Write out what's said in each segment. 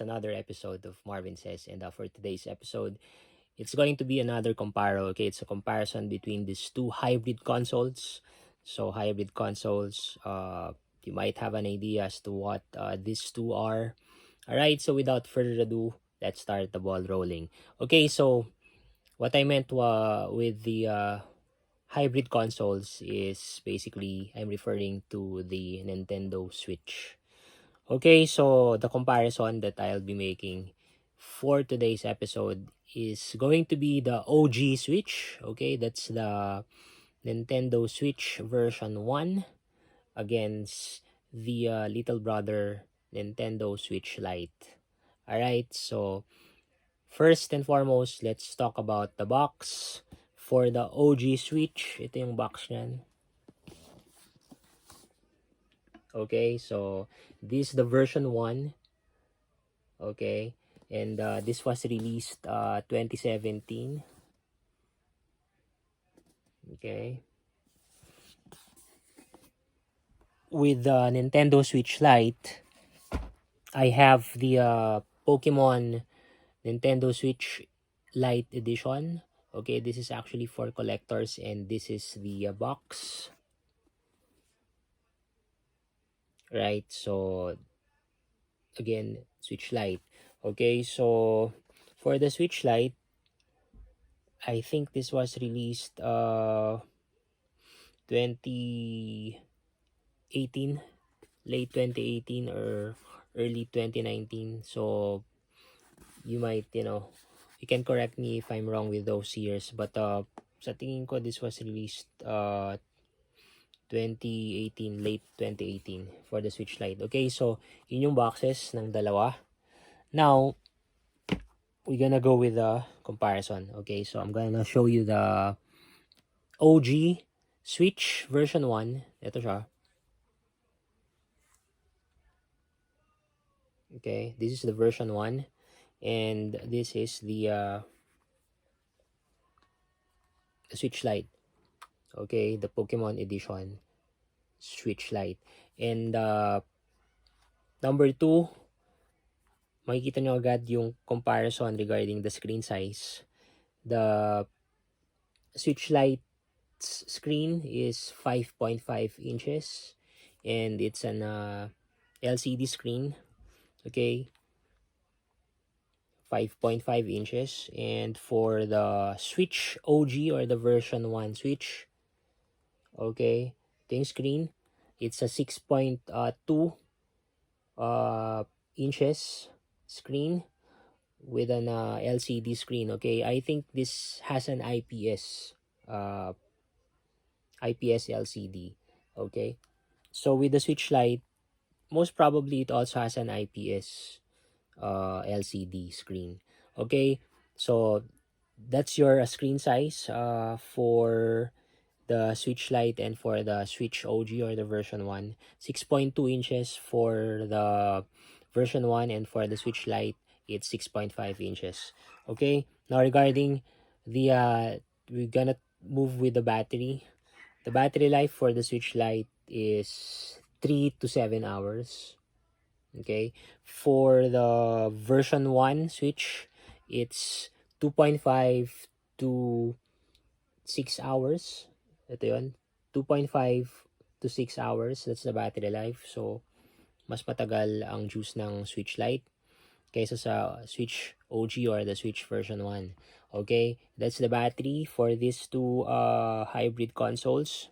another episode of Marvin Says, and for today's episode, it's going to be another comparo. Okay, it's a comparison between these two hybrid consoles. So hybrid consoles, you might have an idea as to what these two are. All right, so without further ado, let's start the ball rolling. Okay, so what I meant with the hybrid consoles is basically I'm referring to the Nintendo Switch. Okay, so the comparison that I'll be making for today's episode is going to be the OG Switch. Okay, that's the Nintendo Switch version 1 against the little brother Nintendo Switch Lite. Alright, so first and foremost, let's talk about the box. For the OG Switch, ito yung box niyan. Okay, so this is the version 1. Okay, and this was released 2017. Okay, with the Nintendo Switch Lite, I have the Pokemon Nintendo Switch Lite edition. Okay, this is actually for collectors, and this is the box. Right, so again, Switch Lite. Okay, so for the Switch Lite, I think this was released 2018, late 2018 or early 2019. So you might, you can correct me if I'm wrong with those years, but sa tingin ko this was released 2018, late 2018 for the Switch Lite. Okay, so yun yung boxes ng dalawa. Now we're gonna go with the comparison. Okay, so I'm gonna show you the OG Switch version 1. Ito siya. Okay, this is the version 1, and this is the Switch Lite. Okay, the Pokemon edition Switch Lite. And number 2, makikita nyo agad yung comparison regarding the screen size. The Switch Lite's screen is 5.5 inches, and it's an LCD screen. Okay, 5.5 inches. And for the Switch OG or the version 1 Switch, okay, yung screen, it's a 6.2 inches screen with an LCD screen. Okay, I think this has an IPS LCD. Okay, so with the Switch Lite, most probably it also has an IPS LCD screen. Okay, so that's your screen size for the Switch Lite and for the Switch OG or the version 1. 6.2 inches for the version 1, and for the Switch Lite, it's 6.5 inches. Okay, now regarding the we're gonna move with the battery. The battery life for the Switch Lite is 3 to 7 hours. Okay, for the version 1 Switch, it's 2.5 to 6 hours. Ito yun, 2.5 to 6 hours. That's the battery life. So mas matagal ang juice ng Switch Lite kaysa sa Switch OG or the Switch version 1. Okay, that's the battery for these two hybrid consoles.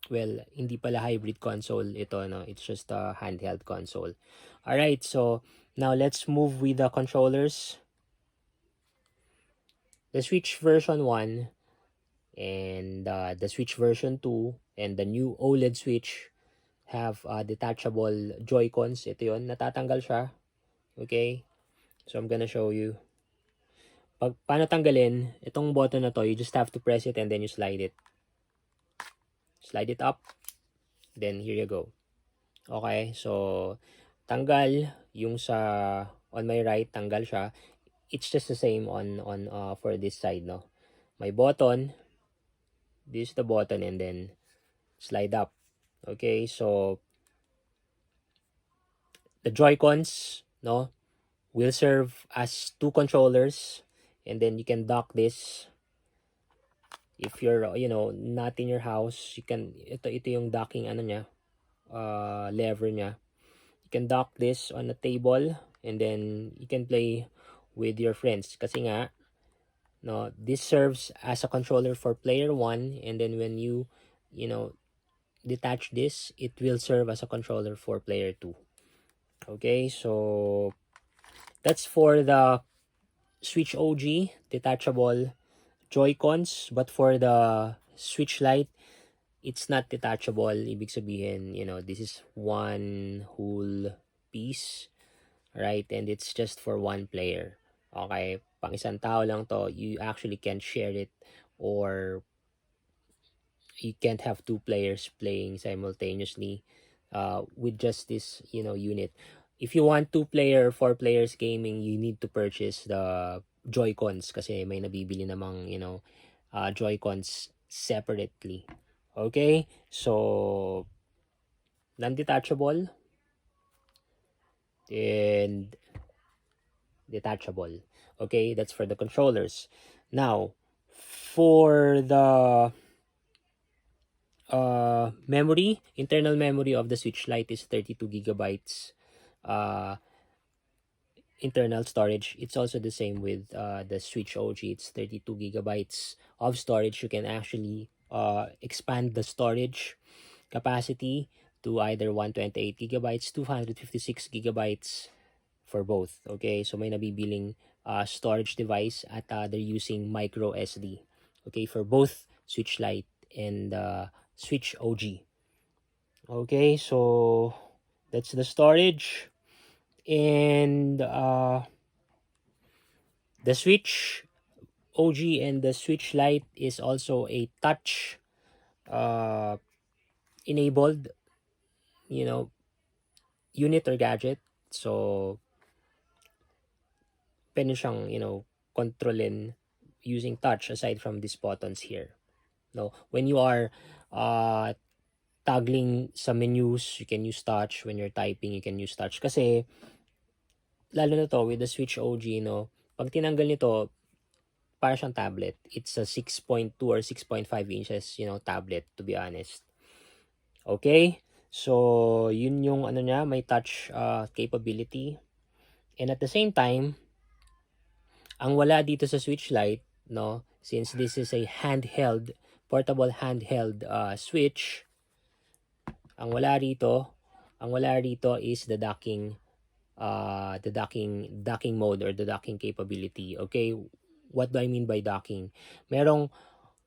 Well, hindi pala hybrid console ito, no? It's just a handheld console. Alright, so now let's move with the controllers. The Switch version 1 and the Switch version 2 and the new OLED Switch have detachable Joy-Cons. Ito yun, natatanggal siya. Okay, so I'm gonna show you. Paano tanggalin itong button na to, you just have to press it and then you slide it. Slide it up. Then here you go. Okay, so tanggal yung sa on my right, tanggal siya. It's just the same on for this side, no. My button, this is the button, and then slide up. Okay, so the Joy-Cons, no, will serve as 2 controllers, and then you can dock this. If you're, not in your house, you can, ito yung docking ano niya, lever niya. You can dock this on a table, and then you can play with your friends. Kasi nga, no, this serves as a controller for player 1, and then when you know, detach this, it will serve as a controller for player 2. Okay, so that's for the Switch OG detachable Joy-Cons, but for the Switch Lite, it's not detachable. Ibig sabihin, this is one whole piece, right? And it's just for one player. Okay, pang isang tao lang to. You actually can't share it, or you can't have 2 players playing simultaneously with just this, unit. If you want 2 player, 4 players gaming, you need to purchase the Joy-Cons kasi may nabibili namang, Joy-Cons separately. Okay? So, non-detachable and detachable. Okay? That's for the controllers. Now, for the memory, internal memory of the Switch Lite is 32 gigabytes internal storage. It's also the same with the Switch OG. It's 32 gigabytes of storage. You can actually expand the storage capacity to either 128 gigabytes, 256 gigabytes for both. Okay, so may nabibiling storage device at they're using micro SD. Okay, for both Switch Lite and Switch OG. Okay, so that's the storage. And the Switch OG and the Switch Lite is also a touch uh, enabled, you know, unit or gadget. So, pwede siyang, kontrolin using touch aside from these buttons here. No, when you are toggling sa menus, you can use touch. When you're typing, you can use touch. Kasi, lalo na to with the Switch OG, pag tinanggal nito, para siyang tablet. It's a 6.2 or 6.5 inches, tablet, to be honest. Okay? So, yun yung ano niya, may touch capability. And at the same time, ang wala dito sa Switch Lite, no, since this is a handheld, portable handheld Switch, ang wala rito is the docking mode or the docking capability. Okay? What do I mean by docking? Merong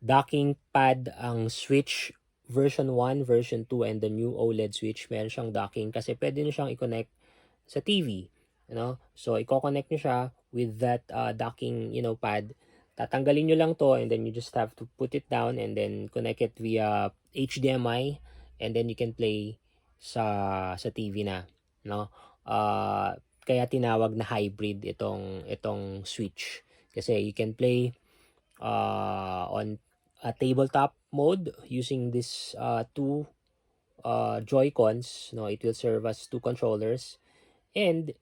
docking pad ang Switch version 1, version 2, and the new OLED Switch. Meron siyang docking kasi pwede nyo siyang i-connect sa TV. So, i-connect nyo siya with that docking, pad. Tatanggalin nyo lang to, and then you just have to put it down and then connect it via HDMI, and then you can play sa TV na. Kaya tinawag na hybrid itong Switch. Kasi you can play on a tabletop mode using this 2 Joy-Cons. It will serve as 2 controllers. And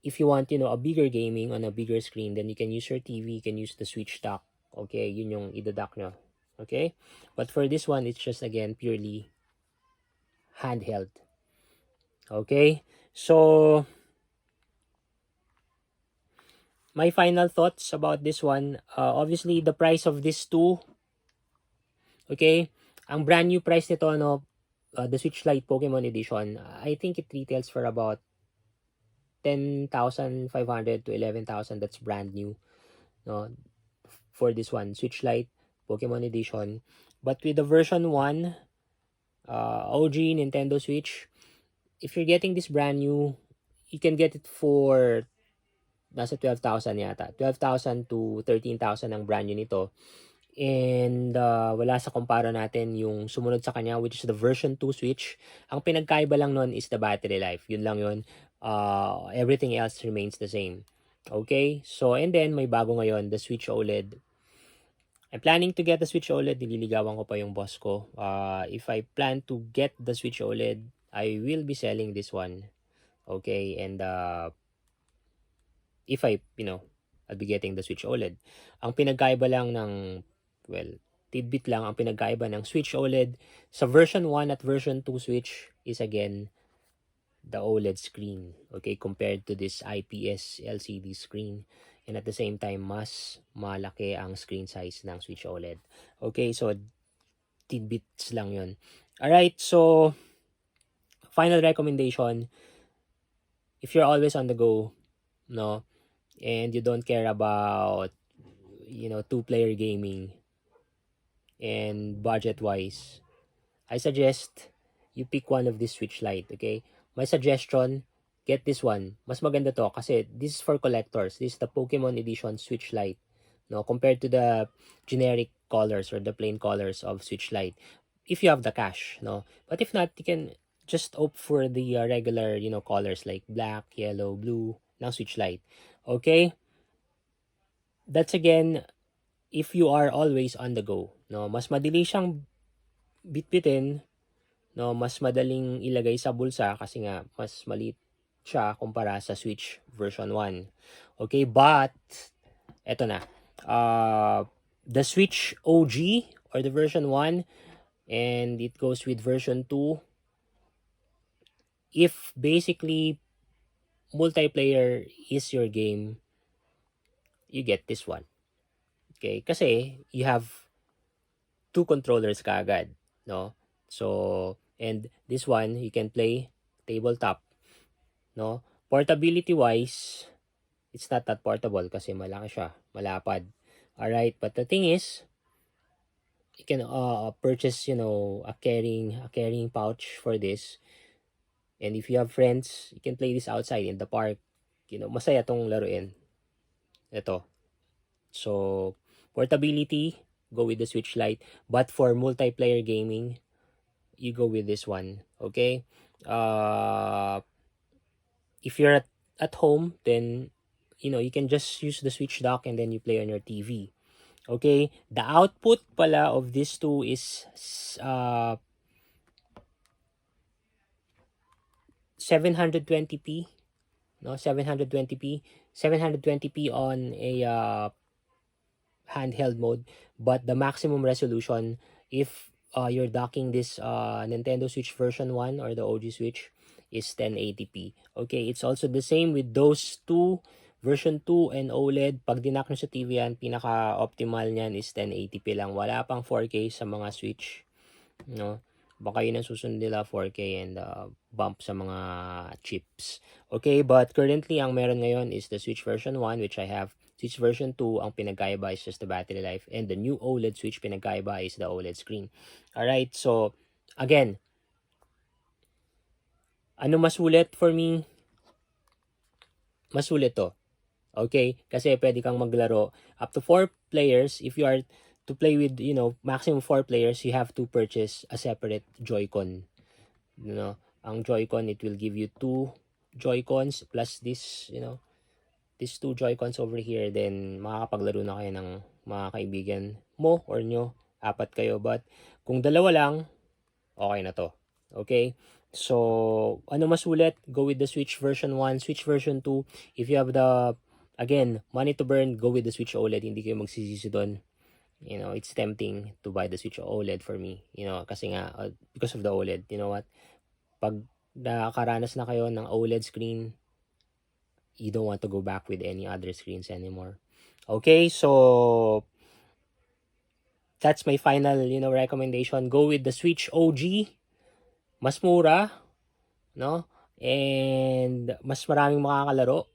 if you want, a bigger gaming on a bigger screen, then you can use your TV, you can use the Switch dock. Okay, yun yung idadock nyo. Okay? But for this one, it's just, again, purely handheld. Okay? So, my final thoughts about this one, obviously, the price of this two, okay, ang brand new price nito, the Switch Lite Pokemon Edition, I think it retails for about 10,500 to 11,000. That's brand new, no, for this one, Switch Lite Pokemon Edition. But with the version 1, OG Nintendo Switch, if you're getting this brand new, you can get it for nasa 12,000 yata. 12,000 to 13,000 ang brand new nito. And wala sa Comparo natin yung sumunod sa kanya, which is the version 2 Switch. Ang pinagkaiba lang nun is the battery life. Yun lang yun. Everything else remains the same. Okay? So, and then may bago ngayon, the Switch OLED. I'm planning to get the Switch OLED. Nililigawan ko pa yung boss ko. If I plan to get the Switch OLED, I will be selling this one. Okay? And if I'll be getting the Switch OLED. Ang pinagkaiba lang ng, well, tidbit lang, ang pinagkaiba ng Switch OLED sa version 1 at version 2 Switch is again the OLED screen, okay, compared to this IPS LCD screen. And at the same time, mas malaki ang screen size ng Switch OLED. Okay, so tidbits lang yun. Alright, so final recommendation, if you're always on the go, no, and you don't care about, two-player gaming and budget-wise, I suggest you pick one of these Switch Lite, okay? My suggestion, get this one. Mas maganda to kasi this is for collectors. This is the Pokemon Edition Switch Lite. No, compared to the generic colors or the plain colors of Switch Lite. If you have the cash, no. But if not, you can just opt for the regular, colors like black, yellow, blue ng Switch Lite. Okay? That's again if you are always on the go, no. Mas madali siyang bitbitin, no, mas madaling ilagay sa bulsa kasi nga mas maliit siya kumpara sa Switch version 1. Okay, but eto na. The Switch OG or the version 1 and it goes with version 2. If basically multiplayer is your game, you get this one. Okay, kasi you have two controllers kaagad, no? So, and this one you can play tabletop, no? Portability wise, it's not that portable kasi malaki siya, malapad. Alright, but the thing is, you can purchase, a carrying pouch for this. And if you have friends, you can play this outside in the park. Masaya tong laruin. Ito. So, portability, go with the Switch Lite. But for multiplayer gaming, you go with this one. Okay? If you're at home, then, you can just use the Switch dock and then you play on your TV. Okay? The output pala of these two is 720p, no, 720p on a handheld mode, but the maximum resolution if you're docking this Nintendo Switch version 1 or the OG Switch is 1080p. Okay, it's also the same with those two, version 2 and OLED. Pag dinak nyo sa TV yan, pinaka-optimal niyan is 1080p lang. Wala pang 4K sa mga Switch, no? Baka yun ang susunod nila, 4K and bump sa mga chips. Okay, but currently ang meron ngayon is the Switch version 1, which I have. Switch version 2, ang pinagkaiba is just the battery life. And the new OLED Switch pinagkaiba is the OLED screen. Alright, so again, ano mas sulit for me? Mas sulit to. Okay, kasi pwede kang maglaro up to 4 players. If you are to play with, maximum 4 players, you have to purchase a separate Joy-Con. Ang Joy-Con, it will give you 2 Joy-Cons plus this, these 2 Joy-Cons over here. Then, makakapaglaro na kayo ng mga kaibigan mo or nyo. 4 kayo. But, kung dalawa lang, okay na to. Okay? So, ano mas ulit? Go with the Switch version 1, Switch version 2. If you have the, again, money to burn, go with the Switch OLED. Hindi kayo magsisisi doon. It's tempting to buy the Switch OLED for me. Kasi nga, because of the OLED, you know what? Pag nakaranas na kayo ng OLED screen, you don't want to go back with any other screens anymore. Okay, so that's my final, recommendation. Go with the Switch OG. Mas mura, no? And mas maraming makakalaro.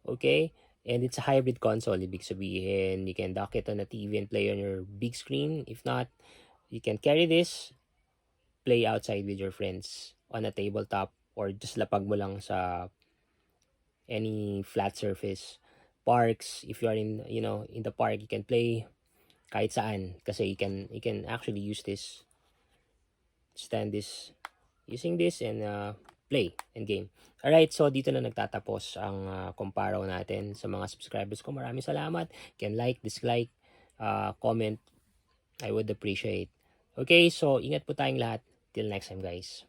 Okay? And it's a hybrid console. Ibig sabihin, you can dock it on a TV and play on your big screen. If not, you can carry this, play outside with your friends on a tabletop or just lapag mo lang sa any flat surface. Parks, if you are in, in the park, you can play kahit saan kasi you can actually use this, stand this, using this and play and game. Alright, so dito na nagtatapos ang Comparo natin. Sa mga subscribers ko, maraming salamat. Can like, dislike, comment. I would appreciate. Okay, so ingat po tayong lahat. Till next time, guys.